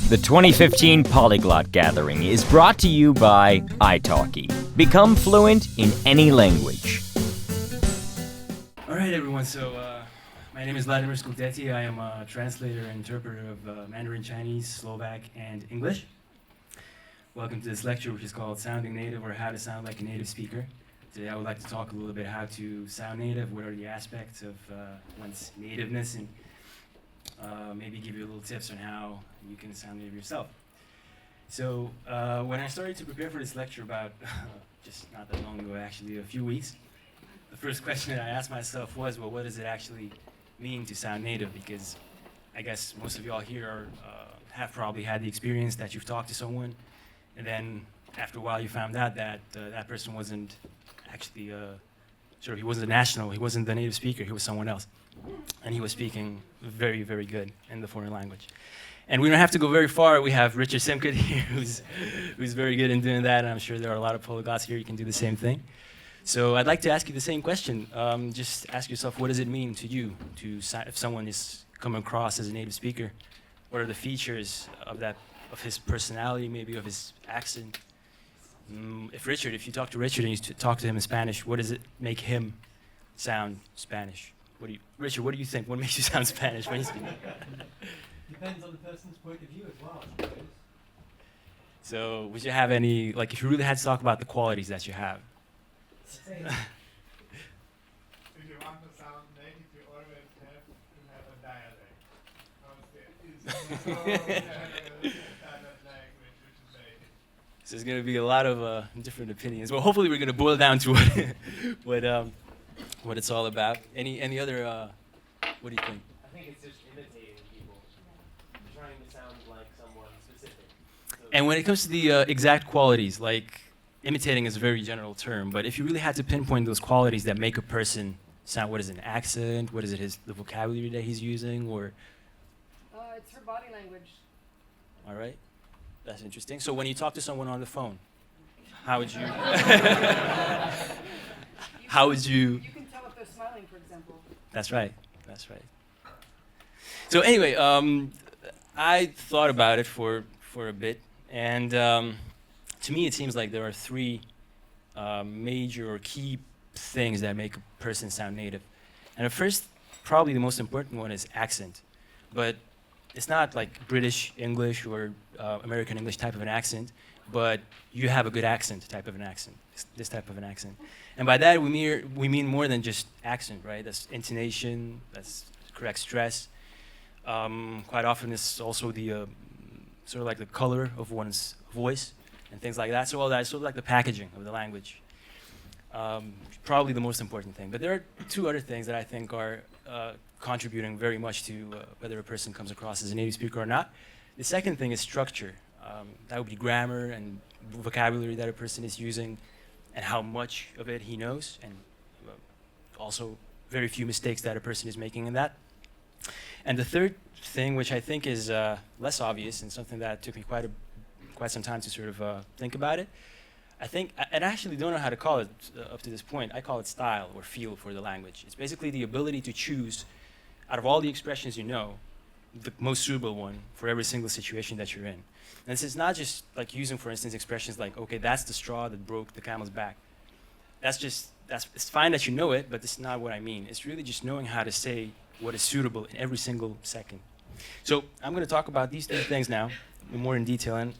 The 2015 Polyglot Gathering is brought to you by italki. Become fluent in any language. All right, everyone. So my name is Vladimir Skultety. I am a translator and interpreter of Mandarin Chinese, Slovak, and English. Welcome to this lecture, which is called Sounding Native, or How to Sound Like a Native Speaker. Today I would like to talk a little bit how to sound native, what are the aspects of one's nativeness, and maybe give you a little tips on how you can sound native yourself. So when I started to prepare for this lecture about just not that long ago, actually a few weeks, the first question that I asked myself was, well, what does it actually mean to sound native? Because I guess most of y'all here have probably had the experience that you've talked to someone, and then after a while you found out that that person wasn't actually, he wasn't a national, he wasn't the native speaker, he was someone else. And he was speaking very, very good in the foreign language. And we don't have to go very far. We have Richard Simkett here, who's very good in doing that, and I'm sure there are a lot of polyglots here who can do the same thing. So I'd like to ask you the same question. Just ask yourself, what does it mean to you if someone is coming across as a native speaker? What are the features of his personality, maybe of his accent? If you talk to Richard and you talk to him in Spanish, what does it make him sound Spanish? Richard, what do you think? What makes you sound Spanish when you speak? Depends on the person's point of view as well, I suppose. So would you have any, if you really had to talk about the qualities that you have? If you want to sound native, you always have to have a dialect. So there's going to be a lot of different opinions. Well, hopefully we're going to boil down to what it's all about. Any other, what do you think? I think it's just imitating people, trying to sound like someone specific. And when it comes to the exact qualities, imitating is a very general term, but if you really had to pinpoint those qualities that make a person sound, what is it, an accent? What is it, the vocabulary that he's using, or? It's her body language. All right, that's interesting. So when you talk to someone on the phone, how would you? How would you? You can tell if they're smiling, for example. That's right. That's right. So anyway, I thought about it for a bit, and to me, it seems like there are three major or key things that make a person sound native. And the first, probably the most important one, is accent. But it's not like British English or American English type of an accent, but you have a good accent type of an accent, this type of an accent. And by that, we mean more than just accent, right? That's intonation, that's correct stress. Quite often, it's also the sort of like the color of one's voice and things like that. So all that is sort of like the packaging of the language. Probably the most important thing. But there are two other things that I think are contributing very much to whether a person comes across as a native speaker or not. The second thing is structure. That would be grammar and vocabulary that a person is using and how much of it he knows, and also very few mistakes that a person is making in that. And the third thing, which I think is less obvious and something that took me quite some time to sort of think about it, I actually don't know how to call it up to this point. I call it style or feel for the language. It's basically the ability to choose, out of all the expressions you know, the most suitable one for every single situation that you're in. And this is not just like using, for instance, expressions like, okay, that's the straw that broke the camel's back. It's fine that you know it, but this is not what I mean. It's really just knowing how to say what is suitable in every single second. So I'm going to talk about these three things now, more in detail. And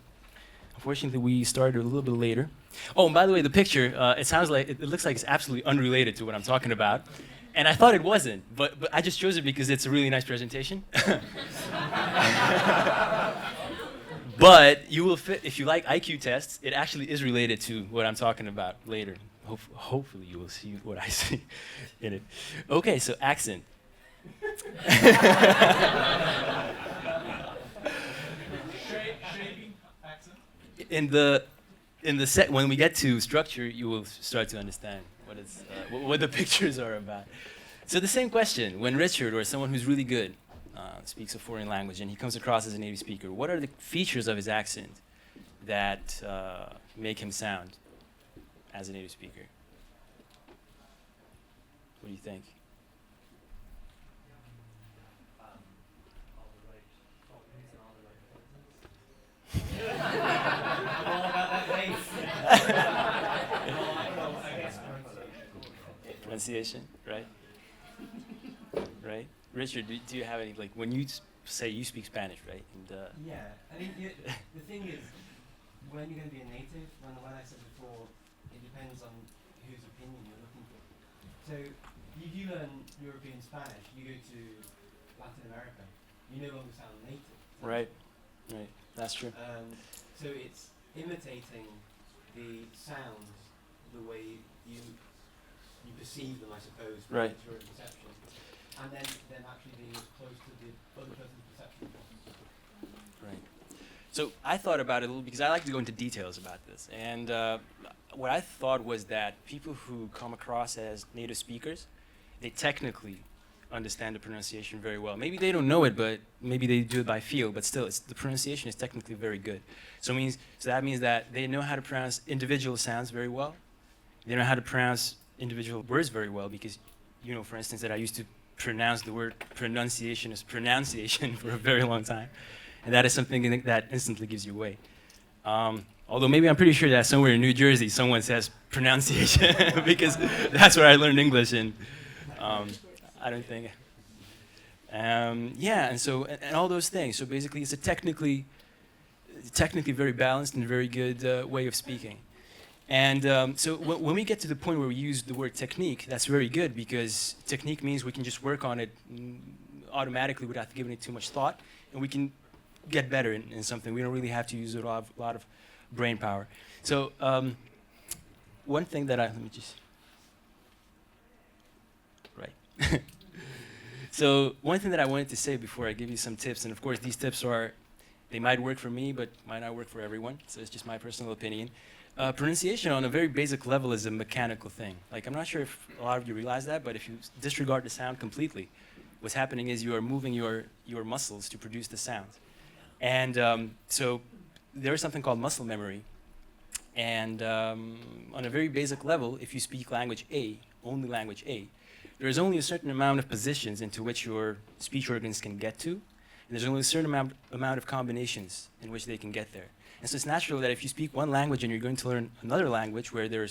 unfortunately, we started a little bit later. Oh, and by the way, the picture, it looks like it's absolutely unrelated to what I'm talking about. And I thought it wasn't, but I just chose it because it's a really nice presentation. But you will fit, if you like IQ tests, it actually is related to what I'm talking about later. Hopefully you will see what I see in it. Okay, so accent. When we get to structure, you will start to understand what the pictures are about. So the same question, when Richard or someone who's really good speaks a foreign language and he comes across as a native speaker, what are the features of his accent that make him sound as a native speaker? What do you think? Pronunciation, right? Right. Richard, do you have any, like, when you say you speak Spanish, right? And, Yeah, I mean, the thing is, when you're going to be a native, when I said before, it depends on whose opinion you're looking for. So, if you learn European Spanish, you go to Latin America, you no longer sound native. right. Right. That's true. So it's imitating the sounds the way you perceive them, I suppose, Right. through your perception, and then actually being as close to the other person's perception as possible. Right. So I thought about it a little because I like to go into details about this. And what I thought was that people who come across as native speakers, they technically understand the pronunciation very well. Maybe they don't know it, but maybe they do it by feel, but still, the pronunciation is technically very good. So that means that they know how to pronounce individual sounds very well. They know how to pronounce individual words very well because, you know, for instance, that I used to pronounce the word pronunciation as pronunciation for a very long time. And that is something that instantly gives you away. Although maybe I'm pretty sure that somewhere in New Jersey someone says pronunciation because that's where I learned English, and I don't think. Yeah, and so and all those things. So basically, it's a technically very balanced and very good way of speaking. And so when we get to the point where we use the word technique, that's very good because technique means we can just work on it automatically without giving it too much thought, and we can get better in something. We don't really have to use a lot of brain power. So one thing that let me just, right. So one thing that I wanted to say before I give you some tips, and of course these tips they might work for me, but might not work for everyone, so it's just my personal opinion. Pronunciation on a very basic level is a mechanical thing. Like, I'm not sure if a lot of you realize that, but if you disregard the sound completely, what's happening is you are moving your muscles to produce the sound. And so there is something called muscle memory. And on a very basic level, if you speak language A, only language A, there is only a certain amount of positions into which your speech organs can get to. And there's only a certain amount of combinations in which they can get there. And so it's natural that if you speak one language and you're going to learn another language where there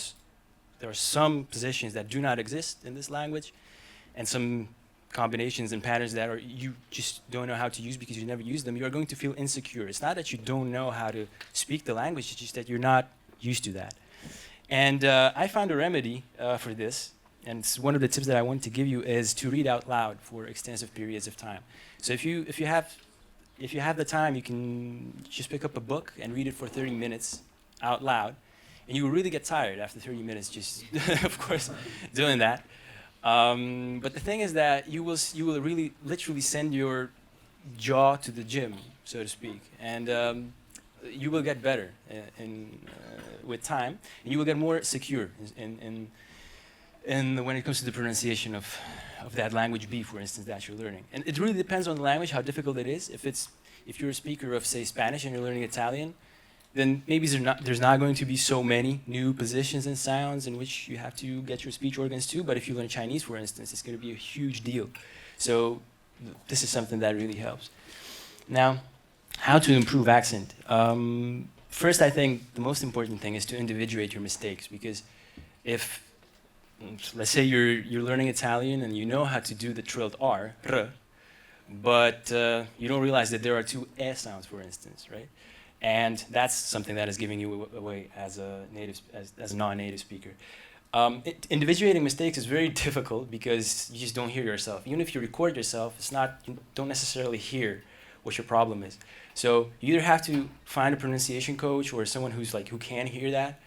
are some positions that do not exist in this language and some combinations and patterns that you just don't know how to use because you never use them, you are going to feel insecure. It's not that you don't know how to speak the language, it's just that you're not used to that. And I found a remedy for this, and it's one of the tips that I want to give you is to read out loud for extensive periods of time. So if you have the time, you can just pick up a book and read it for 30 minutes out loud. And you will really get tired after 30 minutes just, of course, doing that. But the thing is that you will really literally send your jaw to the gym, so to speak. And you will get better with time. And you will get more secure when it comes to the pronunciation of that language B, for instance, that you're learning. And it really depends on the language, how difficult it is. If you're a speaker of, say, Spanish and you're learning Italian, then maybe there's not going to be so many new positions and sounds in which you have to get your speech organs to. But if you learn Chinese, for instance, it's going to be a huge deal. So this is something that really helps. Now, how to improve accent? First, I think the most important thing is to individuate your mistakes, because if let's say you're learning Italian and you know how to do the trilled R, but you don't realize that there are two E sounds, for instance, right? And that's something that is giving you away as a non-native speaker. Individuating mistakes is very difficult because you just don't hear yourself. Even if you record yourself, you don't necessarily hear what your problem is. So you either have to find a pronunciation coach or someone who can hear that,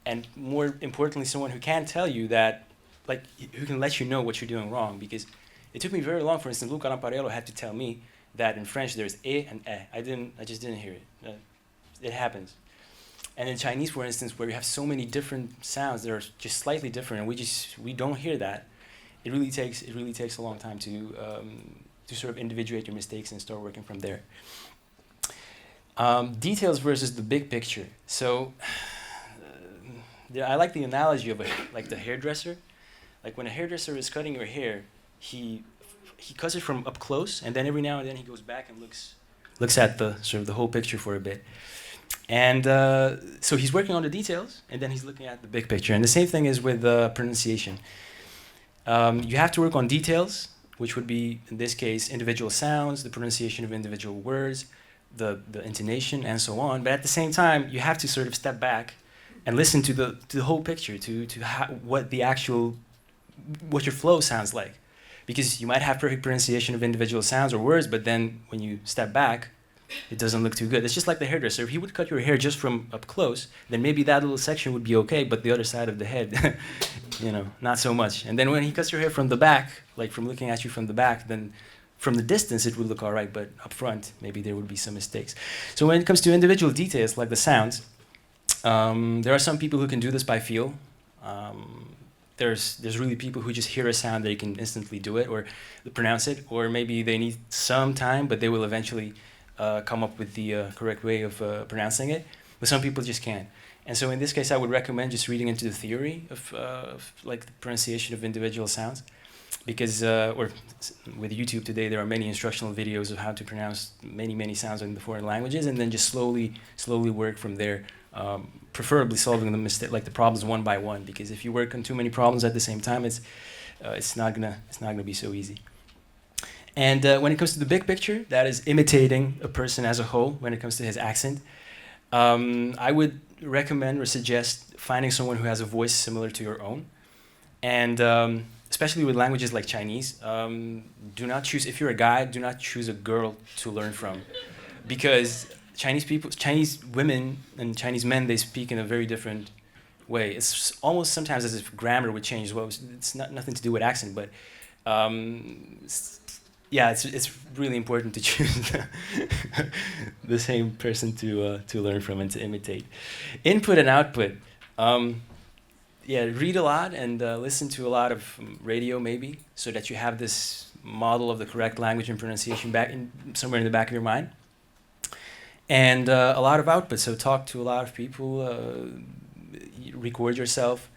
and more importantly, someone who can tell you that, who can let you know what you're doing wrong. Because it took me very long. For instance, Luca Lamparello had to tell me that in French there's e and e. I just didn't hear it. It happens. And in Chinese, for instance, where we have so many different sounds that are just slightly different, and we don't hear that, it really takes a long time to sort of individuate your mistakes and start working from there. Details versus the big picture. So I like the analogy of the hairdresser. Like when a hairdresser is cutting your hair, he cuts it from up close, and then every now and then he goes back and looks at the sort of the whole picture for a bit. And so he's working on the details, and then he's looking at the big picture. And the same thing is with pronunciation. You have to work on details, which would be, in this case, individual sounds, the pronunciation of individual words, the intonation, and so on. But at the same time, you have to sort of step back and listen to the whole picture, to what your flow sounds like. Because you might have perfect pronunciation of individual sounds or words, but then when you step back, it doesn't look too good. It's just like the hairdresser. If he would cut your hair just from up close, then maybe that little section would be okay, but the other side of the head, not so much. And then when he cuts your hair from the back, like from looking at you from the back, then from the distance it would look all right, but up front, maybe there would be some mistakes. So when it comes to individual details, like the sounds, there are some people who can do this by feel. There's really people who just hear a sound, they can instantly do it or pronounce it, or maybe they need some time, but they will eventually come up with the correct way of pronouncing it. But some people just can't. And so in this case, I would recommend just reading into the theory of like the pronunciation of individual sounds, because with YouTube today, there are many instructional videos of how to pronounce many sounds in the foreign languages, and then just slowly work from there. Preferably solving the problems one by one, because if you work on too many problems at the same time, it's not gonna be so easy. And when it comes to the big picture, that is imitating a person as a whole. When it comes to his accent, I would recommend or suggest finding someone who has a voice similar to your own, and especially with languages like Chinese. Do not choose, if you're a guy, do not choose a girl to learn from, because Chinese women and Chinese men, they speak in a very different way. It's almost sometimes as if grammar would change as well. It's nothing to do with accent, but it's really important to choose the same person to learn from and to imitate. Input and output. Read a lot and listen to a lot of radio maybe, so that you have this model of the correct language and pronunciation somewhere in the back of your mind. And a lot of output, so talk to a lot of people, record yourself.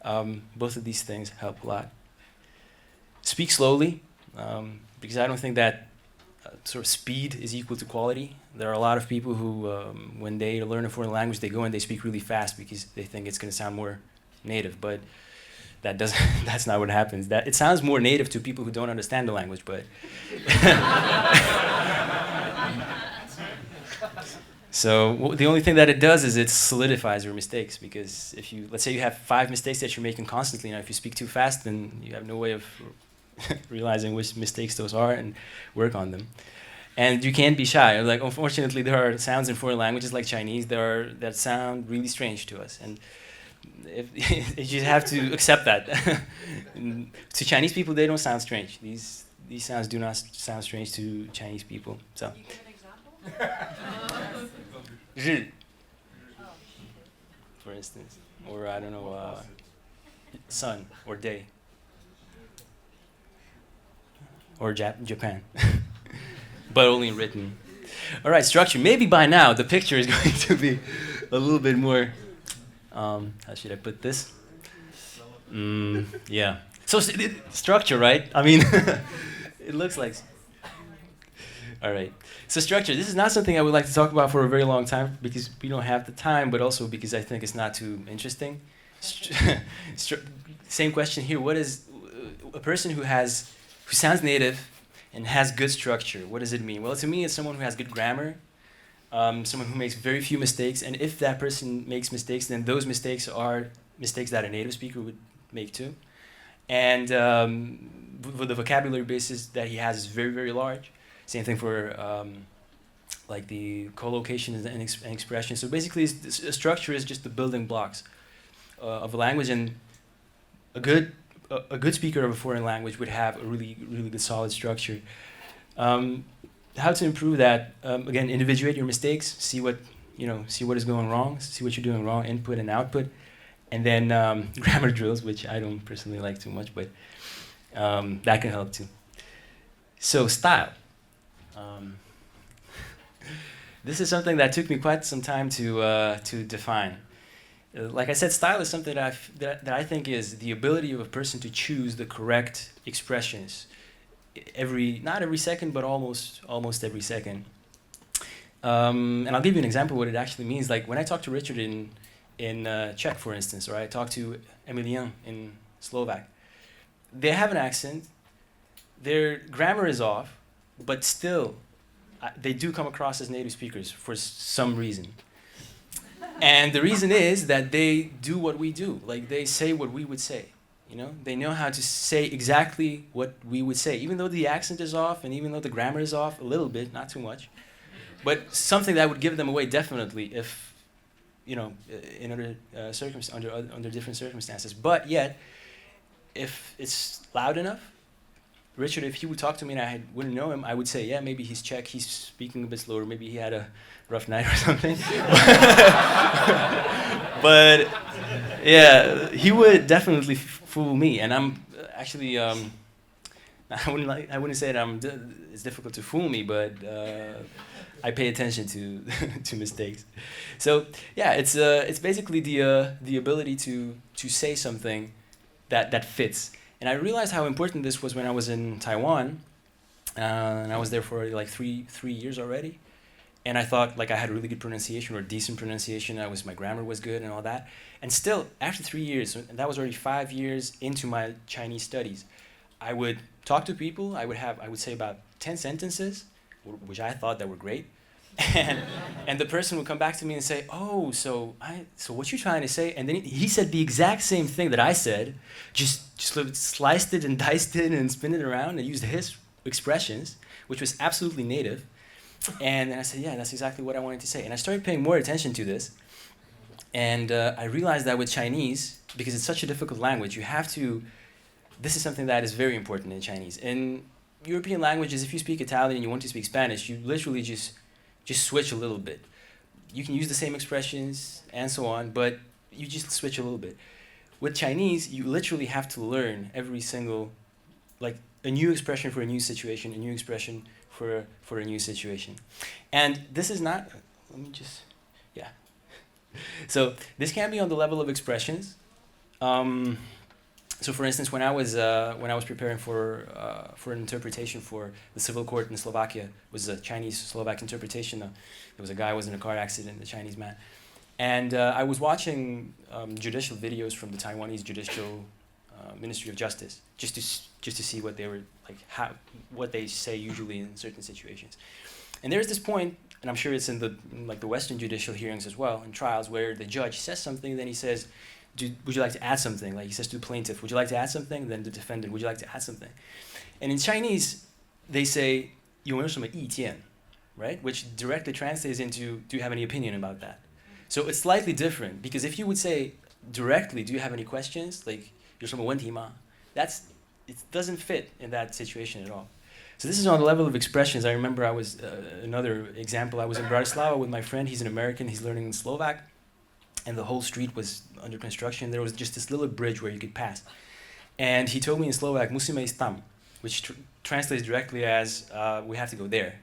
Both of these things help a lot. Speak slowly, because I don't think that sort of speed is equal to quality. There are a lot of people who, when they learn a foreign language, they go and they speak really fast because they think it's going to sound more native, but that's not what happens. It sounds more native to people who don't understand the language, but so the only thing that it does is it solidifies your mistakes, because if let's say you have 5 mistakes that you're making constantly, if you speak too fast, then you have no way of realizing which mistakes those are and work on them. And you can't be shy. Like, unfortunately, there are sounds in foreign languages like Chinese that sound really strange to us, and you have to accept that. To Chinese people, they don't sound strange. These sounds do not sound strange to Chinese people. So. Can you give an example? 日, for instance, or I don't know, sun or day, or Japan, but only written. All right, structure. Maybe by now the picture is going to be a little bit more. How should I put this? Yeah. So structure, right? I mean, it looks like. All right. So structure. This is not something I would like to talk about for a very long time, because we don't have the time, but also because I think it's not too interesting. Same question here. What is a person who sounds native and has good structure? What does it mean? Well, to me, it's someone who has good grammar, someone who makes very few mistakes, and if that person makes mistakes, then those mistakes are mistakes that a native speaker would make too. And the vocabulary basis that he has is very, very large. Same thing for like the collocation and expression. So basically, a structure is just the building blocks of a language, and a good speaker of a foreign language would have a really, really good solid structure. How to improve that? Again, individuate your mistakes. See what is going wrong. See what you're doing wrong. Input and output, and then grammar drills, which I don't personally like too much, but that can help too. So style. This is something that took me quite some time to define. Like I said, style is something that I think is the ability of a person to choose the correct expressions not every second, but almost every second. And I'll give you an example of what it actually means. Like when I talk to Richard in Czech, for instance, or I talk to Emilien in Slovak, they have an accent, their grammar is off, but still, they do come across as native speakers for some reason. And the reason is that they do what we do. Like they say what we would say. You know, they know how to say exactly what we would say, even though the accent is off and even though the grammar is off a little bit, not too much. But something that would give them away definitely if, you know, in other under different circumstances. But yet, if it's loud enough, Richard, if he would talk to me and I wouldn't know him, I would say, yeah, maybe he's Czech, he's speaking a bit slower, maybe he had a rough night or something. But yeah, he would definitely fool me, and I'm actually I wouldn't say that it's difficult to fool me, but I pay attention to to mistakes. So yeah, it's basically the ability to say something that fits. And I realized how important this was when I was in Taiwan, and I was there for like three years already. And I thought like I had really good pronunciation or decent pronunciation. My grammar was good and all that. And still, after 3 years, and that was already 5 years into my Chinese studies, I would talk to people. I would say about 10 sentences, which I thought that were great. And the person would come back to me and say, "Oh, so what you trying to say?" And then he said the exact same thing that I said, just sliced it and diced it and spin it around and used his expressions, which was absolutely native. And then I said, yeah, that's exactly what I wanted to say. And I started paying more attention to this. And I realized that with Chinese, because it's such a difficult language, this is something that is very important in Chinese. In European languages, if you speak Italian and you want to speak Spanish, you literally just switch a little bit. You can use the same expressions and so on, but you just switch a little bit. With Chinese, you literally have to learn every single, like a new expression for a new situation, a new expression for a new situation. And this is not, So this can be on the level of expressions. So for instance, when I was preparing for an interpretation for the civil court in Slovakia, it was a Chinese-Slovak interpretation. There was a guy who was in a car accident, a Chinese man. And I was watching judicial videos from the Taiwanese Judicial Ministry of Justice, just to see what they were like, what they say usually in certain situations. And there's this point, and I'm sure it's in the Western judicial hearings as well, in trials, where the judge says something, then he says, would you like to add something? Like he says to the plaintiff, would you like to add something? Then the defendant, would you like to add something? And in Chinese, they say, 有没有什么意见? Right? Which directly translates into, do you have any opinion about that? So it's slightly different, because if you would say directly, do you have any questions? Like, 有什么问题吗? It doesn't fit in that situation at all. So this is on the level of expressions. I remember I was, another example, I was in Bratislava with my friend. He's an American, he's learning Slovak. And the whole street was under construction. There was just this little bridge where you could pass. And he told me in Slovak, musíme ísť tam, which translates directly as, we have to go there.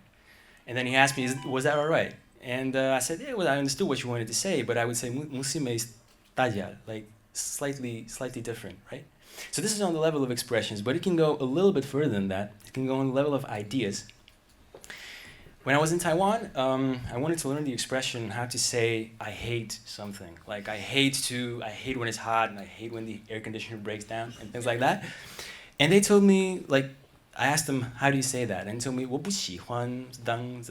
And then he asked me, was that all right? And I said, yeah, well, I understood what you wanted to say, but I would say, musíme ísť taďaľ, like slightly different, right? So this is on the level of expressions, but it can go a little bit further than that. It can go on the level of ideas. When I was in Taiwan, I wanted to learn the expression how to say I hate something. Like I hate when it's hot, and I hate when the air conditioner breaks down, and things like that. And they told me, like, I asked them, how do you say that? And they told me, 我不喜欢当.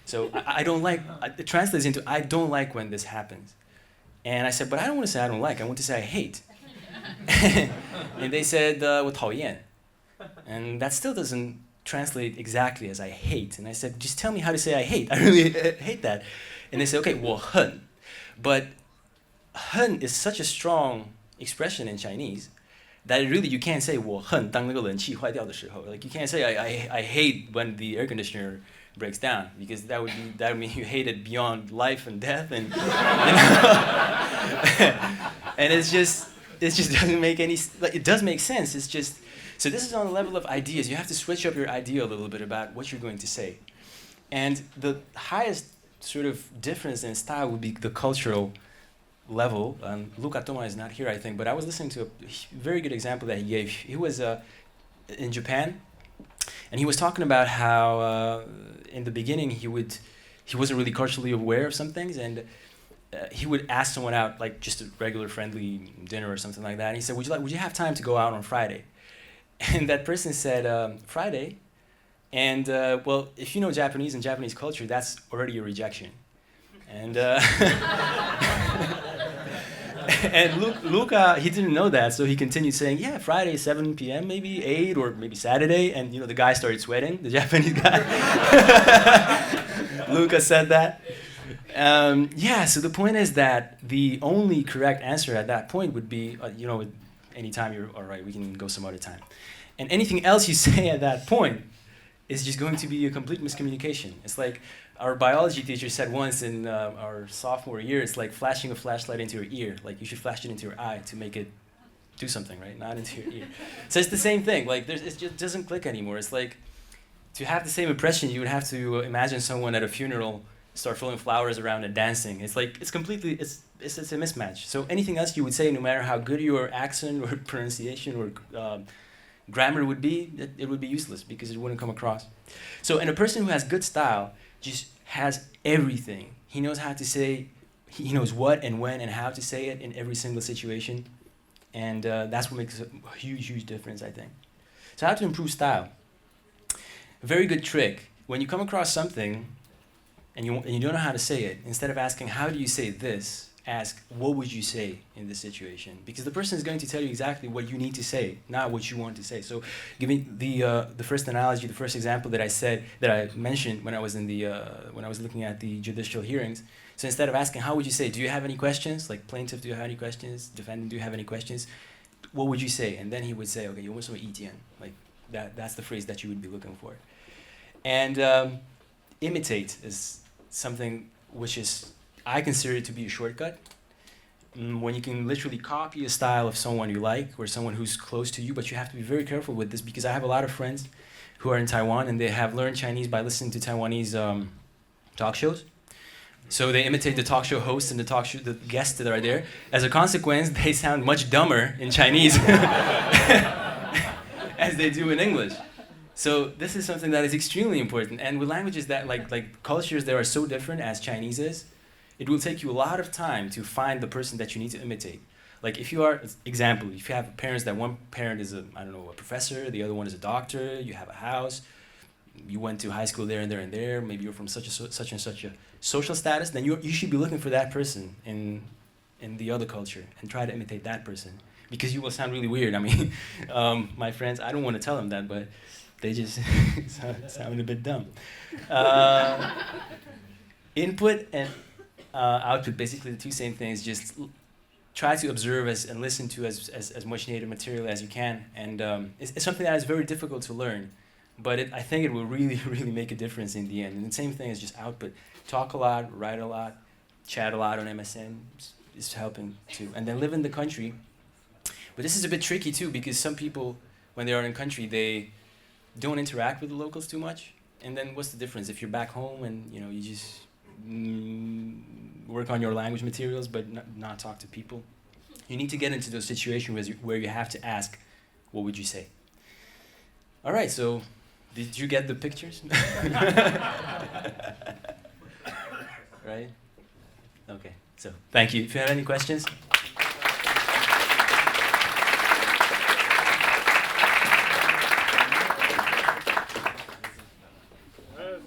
So I don't like, it translates into I don't like when this happens. And I said, but I don't want to say I don't like, I want to say I hate. And they said, 我讨厌. And that still doesn't translate exactly as I hate. And I said, just tell me how to say I hate. I really hate that. And they said, okay, 我恨. But 恨 is such a strong expression in Chinese that really you can't say 我恨当那个冷气坏掉的时候. Like you can't say I hate when the air conditioner breaks down, because that would mean you hate it beyond life and death, and and it just doesn't make any, like, it does make sense. It's just, so this is on the level of ideas. You have to switch up your idea a little bit about what you're going to say. And the highest sort of difference in style would be the cultural level. Luca Toma is not here, I think, but I was listening to a very good example that he gave. He was in Japan, and he was talking about how in the beginning he would he wasn't really culturally aware of some things, and he would ask someone out, like just a regular friendly dinner or something like that. And he said, would you have time to go out on Friday? And that person said, Friday? And well, if you know Japanese and Japanese culture, that's already a rejection. And and Luca, he didn't know that, so he continued saying, yeah, Friday, 7 p.m., maybe 8, or maybe Saturday. And the guy started sweating, the Japanese guy. Luca said that. Yeah, so the point is that the only correct answer at that point would be, anytime you're all right, we can go some other time. And anything else you say at that point is just going to be a complete miscommunication. It's like our biology teacher said once in our sophomore year, it's like flashing a flashlight into your ear. Like you should flash it into your eye to make it do something, right? Not into your ear. So it's the same thing. Like it just doesn't click anymore. It's like to have the same impression, you would have to imagine someone at a funeral start throwing flowers around and dancing. It's like it's a mismatch. So anything else you would say, no matter how good your accent or pronunciation or grammar would be, it would be useless because it wouldn't come across. So, and a person who has good style just has everything. He knows how to say, he knows what and when and how to say it in every single situation. And that's what makes a huge, huge difference, I think. So how to improve style? A very good trick. When you come across something and you don't know how to say it, instead of asking, how do you say this? Ask, what would you say in this situation? Because the person is going to tell you exactly what you need to say, not what you want to say. So, giving the first analogy, the first example that I mentioned when I was looking at the judicial hearings. So instead of asking, how would you say? Do you have any questions? Like plaintiff, do you have any questions? Defendant, do you have any questions? What would you say? And then he would say, okay, you want some ETN. Like that's the phrase that you would be looking for. And imitate is something which is, I consider it to be a shortcut. When you can literally copy a style of someone you like or someone who's close to you, but you have to be very careful with this because I have a lot of friends who are in Taiwan and they have learned Chinese by listening to Taiwanese talk shows. So they imitate the talk show hosts and the guests that are there. As a consequence, they sound much dumber in Chinese as they do in English. So this is something that is extremely important. And with languages that like cultures that are so different as Chinese is, it will take you a lot of time to find the person that you need to imitate. Like if you are, example, if you have parents that one parent is a professor, the other one is a doctor, you have a house, you went to high school there and there and there, maybe you're from such and such a social status, then you should be looking for that person in the other culture and try to imitate that person because you will sound really weird. I mean, my friends, I don't want to tell them that, but they just sound a bit dumb. Input and output, basically the two same things. Just try to observe and listen to as much native material as you can. And it's something that is very difficult to learn, but I think it will really, really make a difference in the end. And the same thing is just output. Talk a lot, write a lot, chat a lot on MSN is helping too. And then live in the country. But this is a bit tricky too because some people, when they are in country, they don't interact with the locals too much. And then what's the difference if you're back home and you just work on your language materials but not talk to people? You need to get into those situations where you have to ask, what would you say? All right, so did you get the pictures? Right? Okay, so thank you. If you have any questions?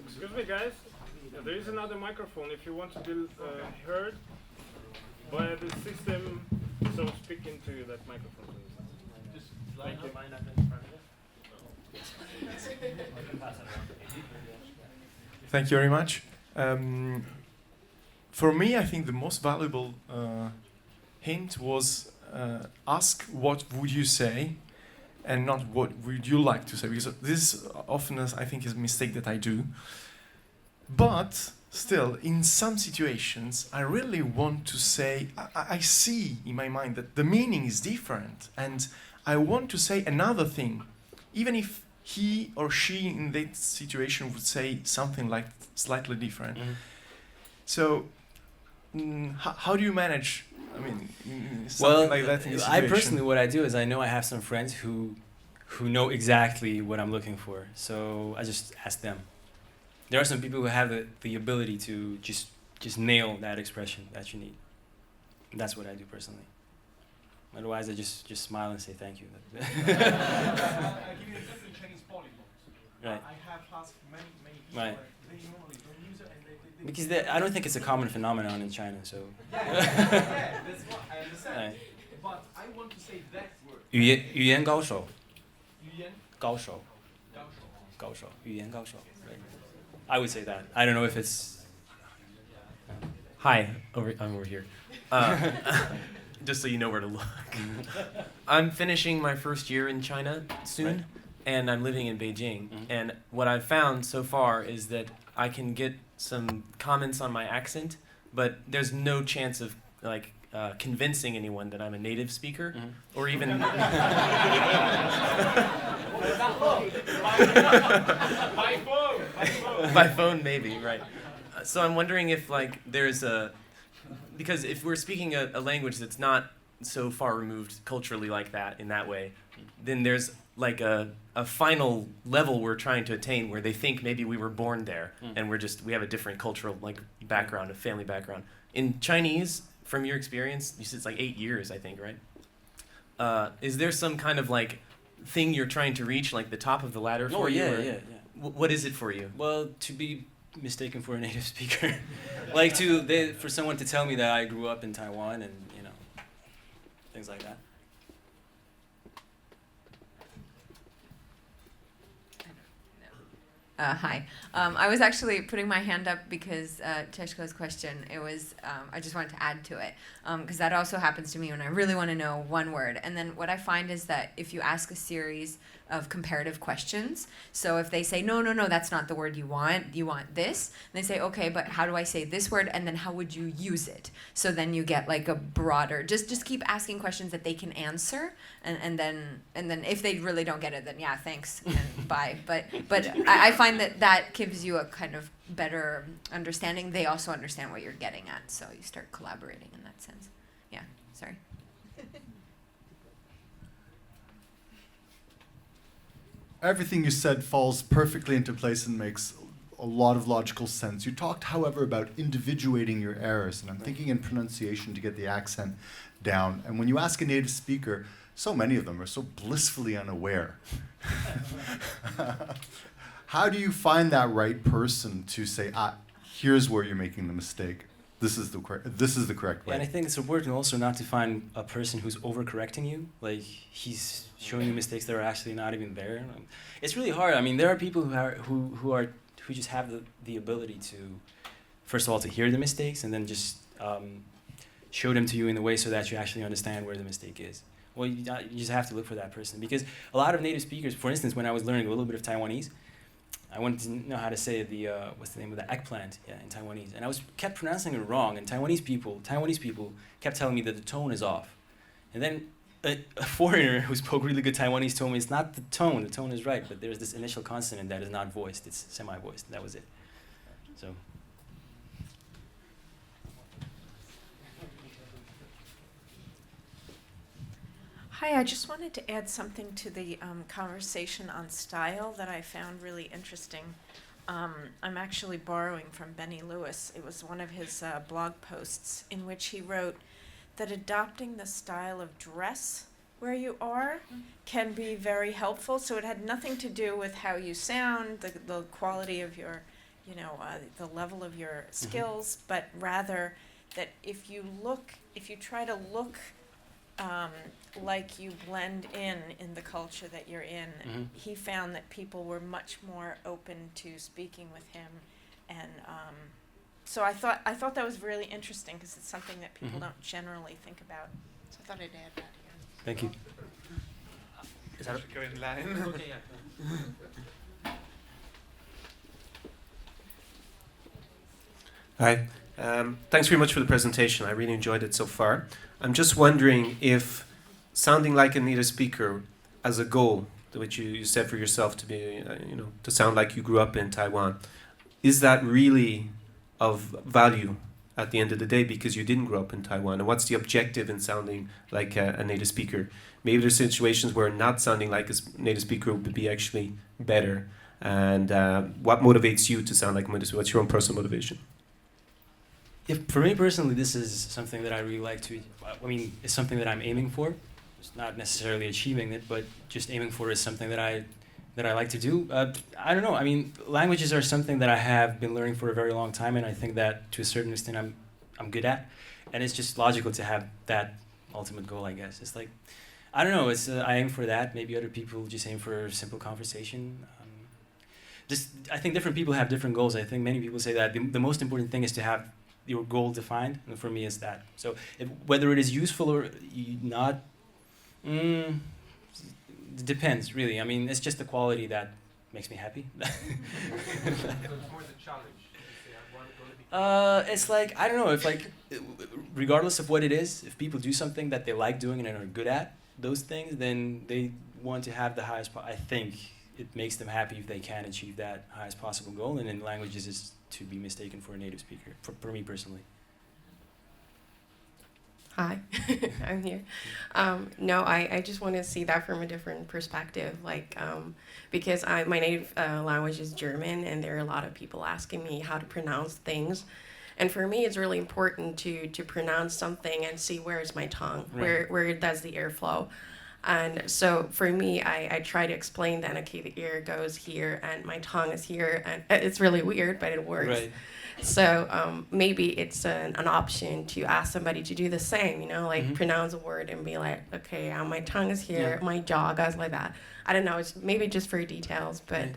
Excuse me, guys. There is another microphone if you want to be heard by the system. So speak into that microphone, please. Just line up in front of you. Thank you very much. For me, I think the most valuable hint was ask what would you say and not what would you like to say, because this often I think is a mistake that I do. But still, in some situations, I really want to say, I see in my mind that the meaning is different and I want to say another thing, even if he or she in that situation would say something like slightly different. Mm-hmm. So, how do you manage, something like that in this situation? I personally, what I do is I know I have some friends who know exactly what I'm looking for. So I just ask them. there are some people who have the ability to just nail that expression that you need. And that's what I do personally. Otherwise, I just smile and say thank you. I give you a different Chinese polyglot. Right. I have asked many people. Right. They normally don't use it, and they Because I don't think it's a common phenomenon in China, so. yeah, that's what I understand. Right. But I want to say that word. 语言高手语言高手高手. 语言高手 Right. I would say that. I don't know if it's. Hi, I'm over here. Just so you know where to look. I'm finishing my first year in China soon, Right. and I'm living in Beijing. And what I've found so far is that I can get some comments on my accent, but there's no chance of convincing anyone that I'm a native speaker, or even. By phone, maybe, right. So I'm wondering if there's because if we're speaking a language that's not so far removed culturally like that in that way, then there's a final level we're trying to attain where they think maybe we were born there and we have a different cultural background, a family background. In Chinese, from your experience, you said it's 8 years, I think, right? Is there some kind of thing you're trying to reach, the top of the ladder for you? Yeah. What is it for you? Well, to be mistaken for a native speaker, for someone to tell me that I grew up in Taiwan and things like that. Hi. I was actually putting my hand up because Cheshko's question, I just wanted to add to it. Because that also happens to me when I really want to know one word. And then what I find is that if you ask a series of comparative questions, so if they say, no, that's not the word you want this, and they say, okay, but how do I say this word, and then how would you use it? So then you get a broader, just keep asking questions that they can answer, and then if they really don't get it, then yeah, thanks, and bye. But I find that gives you a kind of better understanding. They also understand what you're getting at, so you start collaborating in that sense. Yeah, sorry. Everything you said falls perfectly into place and makes a lot of logical sense. You talked, however, about individuating your errors, and I'm thinking in pronunciation to get the accent down. And when you ask a native speaker, so many of them are so blissfully unaware. How do you find that right person to say, here's where you're making the mistake? This is the correct way. And I think it's important also not to find a person who's overcorrecting you. He's showing you mistakes that are actually not even there. It's really hard. I mean, there are people who just have the ability to, first of all, to hear the mistakes and then just show them to you in a way so that you actually understand where the mistake is. Well, you just have to look for that person, because a lot of native speakers, for instance, when I was learning a little bit of Taiwanese, I wanted to know how to say what's the name of the eggplant in Taiwanese, and I kept pronouncing it wrong, and Taiwanese people kept telling me that the tone is off. And then a foreigner who spoke really good Taiwanese told me it's not the tone is right, but there's this initial consonant that is not voiced, it's semi-voiced, and that was it. So. Hi, I just wanted to add something to the conversation on style that I found really interesting. I'm actually borrowing from Benny Lewis. It was one of his blog posts in which he wrote that adopting the style of dress where you are can be very helpful. So it had nothing to do with how you sound, the quality of your, the level of your skills, but rather that if you try to look like you blend in the culture that you're in, he found that people were much more open to speaking with him, and so I thought that was really interesting because it's something that people don't generally think about. So I thought I'd add that here. Thank you. Is that go in line? Okay, yeah. Hi. Thanks very much for the presentation. I really enjoyed it so far. I'm just wondering if sounding like a native speaker as a goal, which you set for yourself to be, to sound like you grew up in Taiwan, is that really of value at the end of the day because you didn't grow up in Taiwan? And what's the objective in sounding like a native speaker? Maybe there's situations where not sounding like a native speaker would be actually better. And what motivates you to sound like a native speaker? What's your own personal motivation? For me personally, this is something that I really like to. I mean, it's something that I'm aiming for. It's not necessarily achieving it, but just aiming for is something that I like to do. I don't know. I mean, languages are something that I have been learning for a very long time, and I think that to a certain extent I'm good at, and it's just logical to have that ultimate goal. I guess it's like, I don't know. It's I aim for that. Maybe other people just aim for simple conversation. I think different people have different goals. I think many people say that the most important thing is to have your goal defined, and for me, it's that. So whether it is useful or not, it depends really. I mean, it's just the quality that makes me happy. So it's more the challenge. It's like, I don't know, if like, regardless of what it is, if people do something that they like doing and are good at those things, then they want to have the highest. I think it makes them happy if they can achieve that highest possible goal, and in languages is to be mistaken for a native speaker, for me personally. Hi, I'm here. No, I just want to see that from a different perspective, like, because my native language is German, and there are a lot of people asking me how to pronounce things. And for me, it's really important to pronounce something and see where is my tongue, right. where does the air flow. And so for me, I try to explain that, okay, the ear goes here and my tongue is here, and it's really weird, but it works. Right. So maybe it's an option to ask somebody to do the same, like pronounce a word and be like, okay, my tongue is here, my jaw goes like that. I don't know, it's maybe just for details, but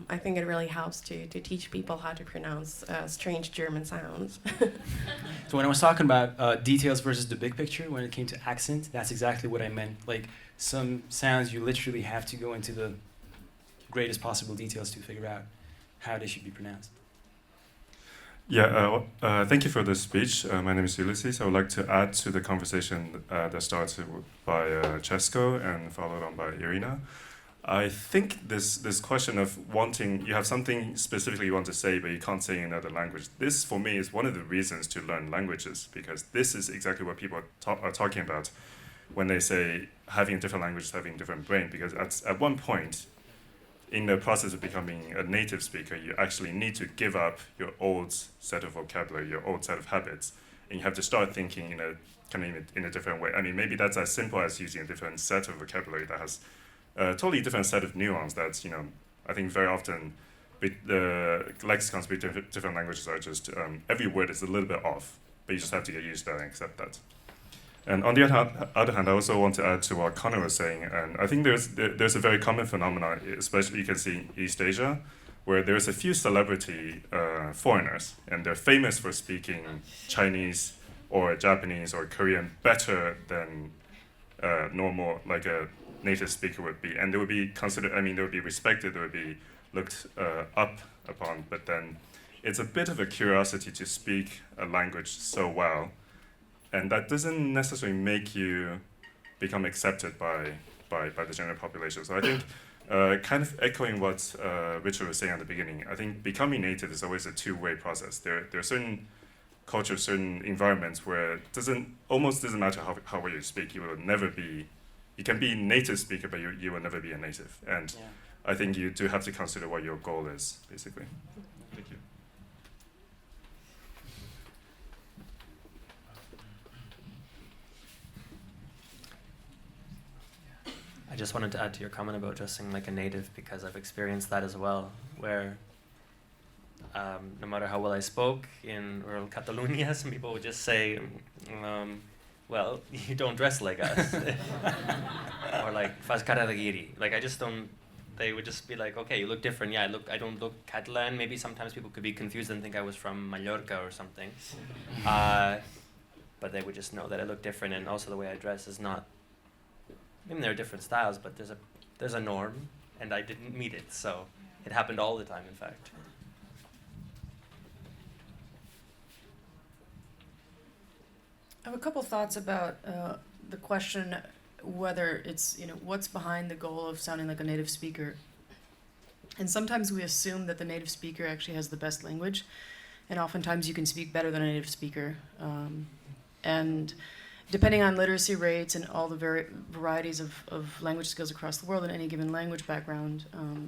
I think it really helps to teach people how to pronounce strange German sounds. So when I was talking about details versus the big picture, when it came to accent, that's exactly what I meant. Like, some sounds you literally have to go into the greatest possible details to figure out how they should be pronounced. Yeah, thank you for this speech. My name is Ulysses. I would like to add to the conversation that started by Cesko and followed on by Irina. I think this question of wanting, you have something specifically you want to say, but you can't say in another language. This, for me, is one of the reasons to learn languages, because this is exactly what people are talking about when they say having different languages, having different brain, because at one point, in the process of becoming a native speaker, you actually need to give up your old set of vocabulary, your old set of habits, and you have to start thinking in a different way. I mean, maybe that's as simple as using a different set of vocabulary that has a totally different set of nuance. That's, I think very often the lexicons between different languages are just, every word is a little bit off, but you just have to get used to that and accept that. And on the other hand, I also want to add to what Connor was saying, and I think there's a very common phenomenon, especially you can see in East Asia, where there's a few celebrity foreigners, and they're famous for speaking Chinese or Japanese or Korean better than normal, like a native speaker would be, and they would be considered, they would be respected, they would be looked up upon, but then it's a bit of a curiosity to speak a language so well. And that doesn't necessarily make you become accepted by the general population. So I think, kind of echoing what Richard was saying at the beginning, I think becoming native is always a two-way process. There are certain cultures, certain environments where it almost doesn't matter how well you speak. You will never be, you can be a native speaker, but you will never be a native. And I think you do have to consider what your goal is, basically. Thank you. I just wanted to add to your comment about dressing like a native, because I've experienced that as well, where no matter how well I spoke in rural Catalonia, some people would just say, well, you don't dress like us. Or like, faz cara de guiri. Like, I just don't, they would just be like, okay, you look different. Yeah, I don't look Catalan. Maybe sometimes people could be confused and think I was from Mallorca or something. But they would just know that I look different, and also the way I dress is not, I mean, there are different styles, but there's a norm, and I didn't meet it, so it happened all the time, in fact. I have a couple thoughts about the question whether it's, what's behind the goal of sounding like a native speaker. And sometimes we assume that the native speaker actually has the best language, and oftentimes you can speak better than a native speaker. And depending on literacy rates and all the varieties of language skills across the world in any given language background,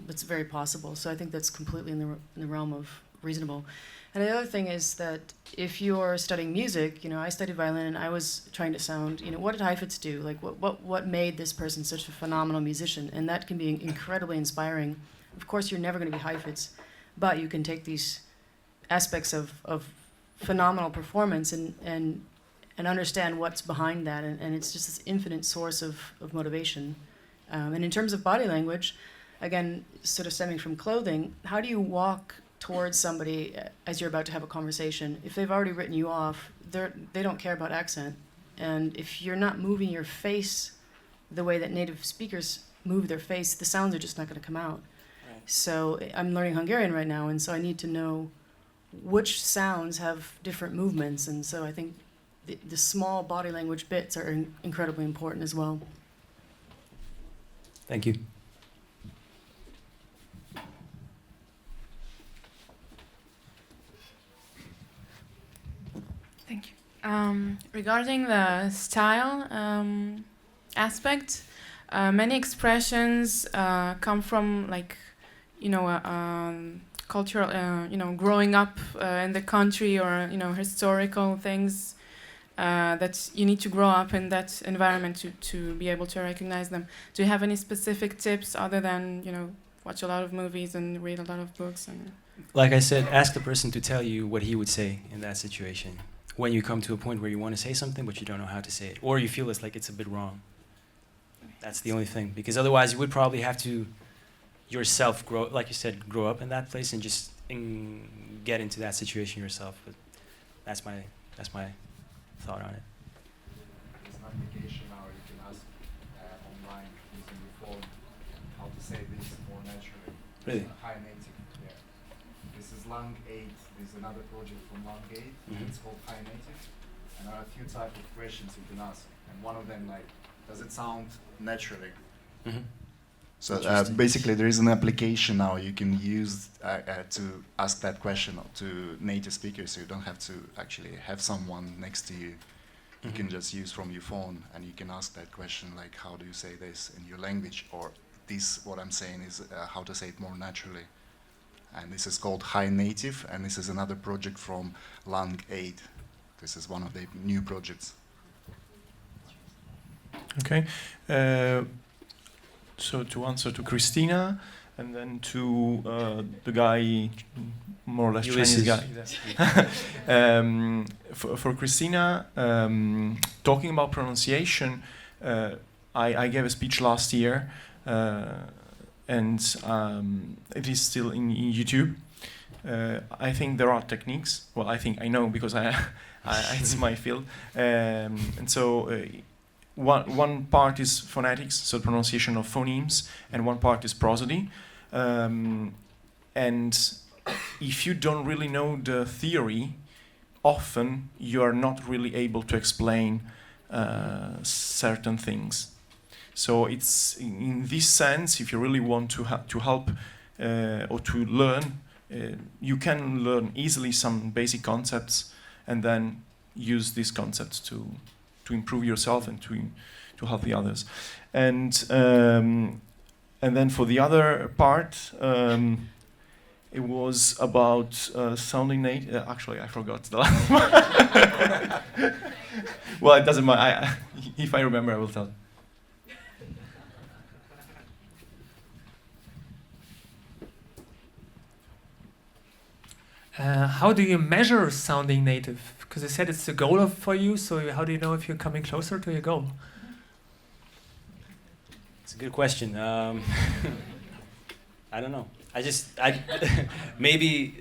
it's very possible. So I think that's completely in the realm of reasonable. And the other thing is that if you're studying music, I studied violin and I was trying to sound, what did Heifetz do? Like what made this person such a phenomenal musician? And that can be incredibly inspiring. Of course, you're never going to be Heifetz, but you can take these aspects of phenomenal performance and understand what's behind that. And it's just this infinite source of motivation. And in terms of body language, again, sort of stemming from clothing, how do you walk towards somebody as you're about to have a conversation? If they've already written you off, they don't care about accent. And if you're not moving your face the way that native speakers move their face, the sounds are just not going to come out. Right. So I'm learning Hungarian right now, and so I need to know which sounds have different movements. And so I think the small body language bits are incredibly important as well. Thank you. Thank you. Regarding the style aspect, many expressions come from cultural, growing up in the country or historical things that you need to grow up in that environment to be able to recognize them. Do you have any specific tips other than watch a lot of movies and read a lot of books? And like I said, ask the person to tell you what he would say in that situation. When you come to a point where you want to say something but you don't know how to say it, or you feel it's a bit wrong. That's the only thing, because otherwise you would probably have to yourself grow, like you said, grow up in that place and just get into that situation yourself. But that's my thought on it. There's an application now you can ask online using your phone how to say this more naturally. Really? High native. Yeah. This is Lang 8. There's another project from Lang 8. It's called High Native. And there are a few types of questions you can ask. And one of them, does it sound naturally? So basically, there is an application now you can use to ask that question to native speakers. So you don't have to actually have someone next to you. You can just use from your phone, and you can ask that question, like, how do you say this in your language? Or this, what I'm saying is how to say it more naturally. And this is called High Native, and this is another project from Lang 8. This is one of the new projects. Okay. So to answer to Christina, and then to the guy, more or less Ulysses. Chinese guy. For Christina, talking about pronunciation, I gave a speech last year, and it is still in YouTube. I think there are techniques. Well, I know because it's my field, and so. One part is phonetics, so pronunciation of phonemes, and one part is prosody. And if you don't really know the theory, often you are not really able to explain certain things. So it's in this sense, if you really want to help or to learn, you can learn easily some basic concepts and then use these concepts to improve yourself and to help the others. And then for the other part, it was about sounding native. Actually, I forgot the last one. Well, it doesn't matter. If I remember, I will tell. How do you measure sounding native? Because you said it's a goal for you, so how do you know if you're coming closer to your goal? It's a good question. I don't know. Maybe,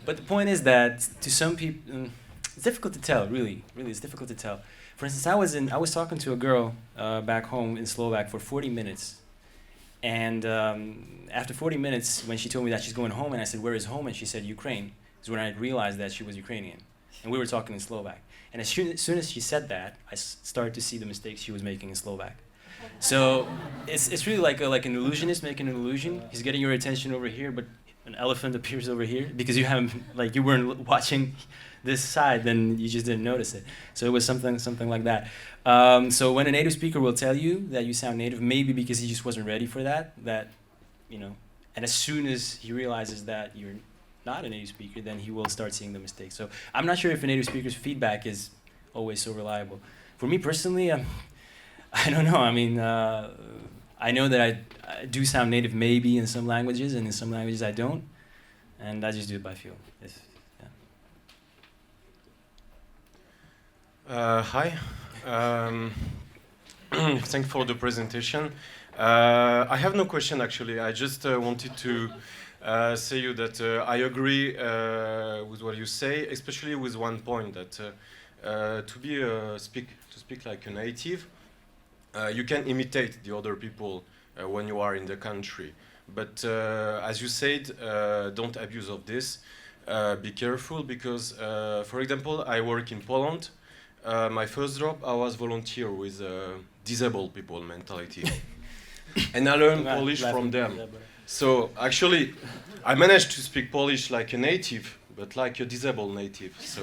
but the point is that to some people, it's difficult to tell. Really, it's difficult to tell. For instance, I was talking to a girl back home in Slovak for 40 minutes. And after 40 minutes, when she told me that she's going home, and I said, "Where is home?" and she said, "Ukraine," is when I realized that she was Ukrainian. And we were talking in Slovak. And as soon as she said that, I started to see the mistakes she was making in Slovak. So it's really like an illusionist making an illusion. He's getting your attention over here, but an elephant appears over here because you haven't, like, you weren't watching this side, then you just didn't notice it. So it was something like that. So when a native speaker will tell you that you sound native, maybe because he just wasn't ready for that, you know, and as soon as he realizes that you're not a native speaker, then he will start seeing the mistakes. So I'm not sure if a native speaker's feedback is always so reliable. For me personally, I don't know. I mean, I know that I do sound native maybe in some languages, and in some languages I don't, and I just do it by feel. Hi. Thanks for the presentation. I have no question actually. I just wanted to say you that I agree with what you say, especially with one point that to speak like a native, you can imitate the other people when you are in the country. But as you said, don't abuse of this. Be careful because, for example, I work in Poland. My first job, I was volunteer with disabled people mentality. And I learned Polish from them. So actually, I managed to speak Polish like a native, but like a disabled native. So.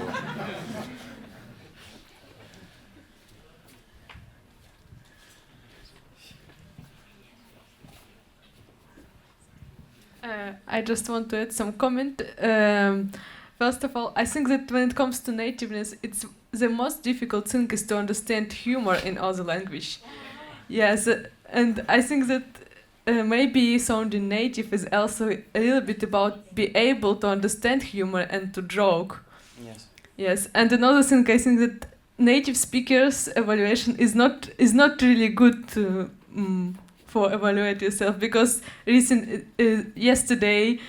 I just want to add some comment. First of all, I think that when it comes to nativeness, it's the most difficult thing is to understand humor in other language. Yes, and I think that maybe sounding native is also a little bit about be able to understand humor and to joke. Yes. Yes, and another thing, I think that native speakers' evaluation is not really good to, for evaluate yourself, because yesterday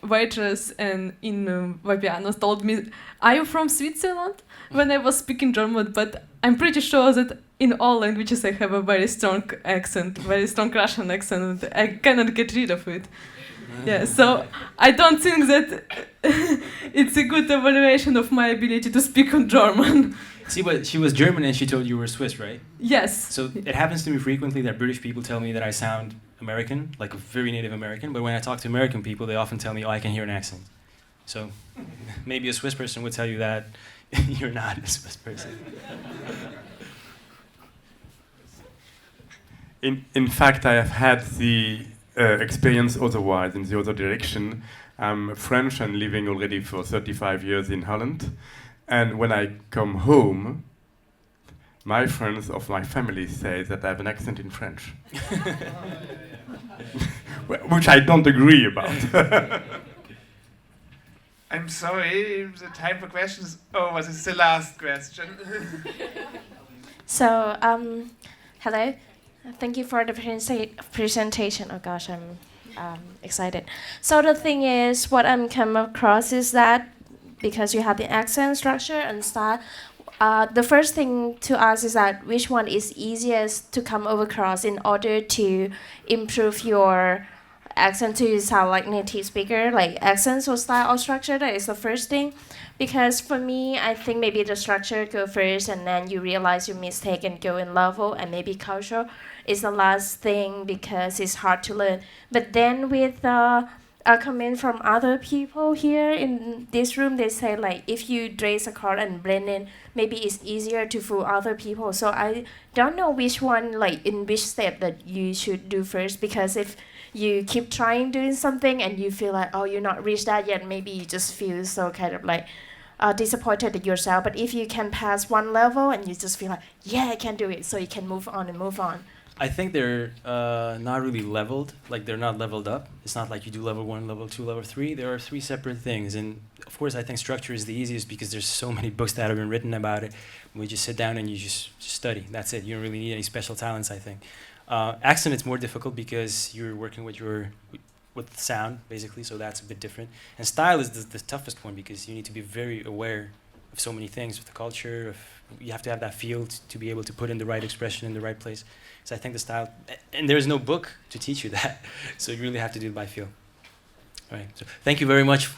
waitress and in Vapianos told me, "Are you from Switzerland?" when I was speaking German, but I'm pretty sure that in all languages I have a very strong accent, very strong Russian accent. I cannot get rid of it. Yeah, so I don't think that it's a good evaluation of my ability to speak on German. See, but she was German and she told you were Swiss, right? Yes. So it happens to me frequently that British people tell me that I sound American, like a very native American, but when I talk to American people, they often tell me, "Oh, I can hear an accent." So maybe a Swiss person would tell you that you're not a Swiss person. In fact, I have had the experience otherwise, in the other direction. I'm French and living already for 35 years in Holland. And when I come home, my friends of my family say that I have an accent in French. Which I don't agree about. I'm sorry, the time for questions. Oh, this is the last question. So, hello. Thank you for the presentation. Oh gosh, I'm excited. So the thing is, what I'm come across is that because you have the accent, structure, and style, the first thing to ask is that which one is easiest to come across in order to improve your accent to sound like native speaker, like accents or style or structure. That is the first thing. Because for me, I think maybe the structure go first and then you realize your mistake and go in level, and maybe culture is the last thing because it's hard to learn. But then with a comment from other people here in this room, they say like if you trace a chord and blend in, maybe it's easier to fool other people. So I don't know which one, like in which step that you should do first, because if you keep trying doing something and you feel like, oh, you're not reached that yet, maybe you just feel so kind of like disappointed at yourself. But if you can pass one level and you just feel like, yeah, I can do it, so you can move on and move on. I think they're not really leveled, like they're not leveled up. It's not like you do level 1, level 2, level 3. There are 3 separate things. And of course, I think structure is the easiest because there's so many books that have been written about it. We just sit down and you just study. That's it. You don't really need any special talents, I think. Accent, it's more difficult because you're working with sound, basically, so that's a bit different. And style is the toughest one because you need to be very aware of so many things, with the culture. You have to have that feel to be able to put in the right expression in the right place. So I think the style, and there's no book to teach you that, so you really have to do it by feel. All right, so thank you very much.